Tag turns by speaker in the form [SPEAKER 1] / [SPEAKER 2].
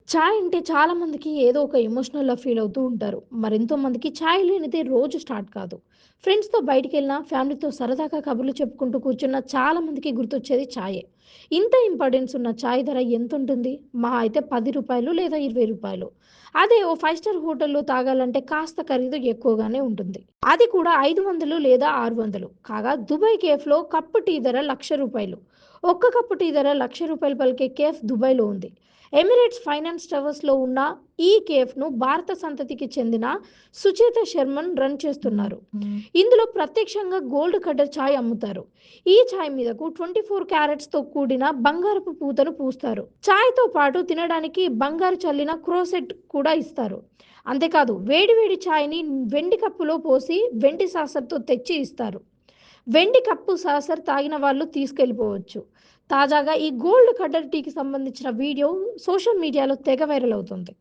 [SPEAKER 1] చాయ్ అంటే చాలా మందికి ఏదో ఒక ఎమోషనల్‌లా ఫీల్ అవుతూ ఉంటారు. మరెంతో మందికి చాయ్ లేనిదే రోజు స్టార్ట్ కాదు. ఫ్రెండ్స్‌తో బయటికెళ్ళినా, ఫ్యామిలీతో సరదాగా కబుర్లు చెప్పుకుంటూ కూర్చున్న చాలా మందికి గుర్తొచ్చేది చాయే. ఇంత ఇంపార్టెన్స్ ఉన్న చాయ్ ధర ఎంతుంటుంది? మహా అయితే రూ. 10 లేదా రూ. 20. అదే ఓ 5 స్టార్ హోటల్‌లో తాగాలంటే కాస్త ఖరీదు ఎక్కువగానే ఉంటుంది. అది కూడా 500 లేదా 600. కాగా దుబాయ్ కేఫ్‌లో కప్పు టీ ధర రూ. 1,00,000. ఒక్క కప్పు టీ ధర రూ. 1,00,000 పలికే కేఫ్ దుబాయ్‌లో ఉంది. ఎమిరేట్స్ ఫైనాన్స్ టవర్స్‌లో ఉన్న ఈ కేఫ్‌ను భారత సంతతికి చెందిన సుచేత శర్మన్ రన్ చేస్తున్నారు. ఇందులో ప్రత్యక్షంగా గోల్డ్ కటర్ చాయ్ అమ్ముతారు. ఈ చాయ్ మీదకు 24 క్యారెట్స్‌తో కూడిన బంగారపు పూతను పూస్తారు. చాయ్‌తో పాటు తినడానికి బంగారు చల్లిన క్రోసెట్ కూడా ఇస్తారు. అంతేకాదు వేడి వేడి చాయ్‌ని వెండి కప్పులో పోసి వెండి సాసర్‌తో తెచ్చి ఇస్తారు. వెండి కప్పు సాసర్ తాగిన వాళ్ళు తీసుకెళ్ళిపోవచ్చు. తాజాగా ఈ గోల్డ్ కటర్ టీకి సంబంధించిన వీడియో సోషల్ మీడియాలో తెగ వైరల్ అవుతుంది.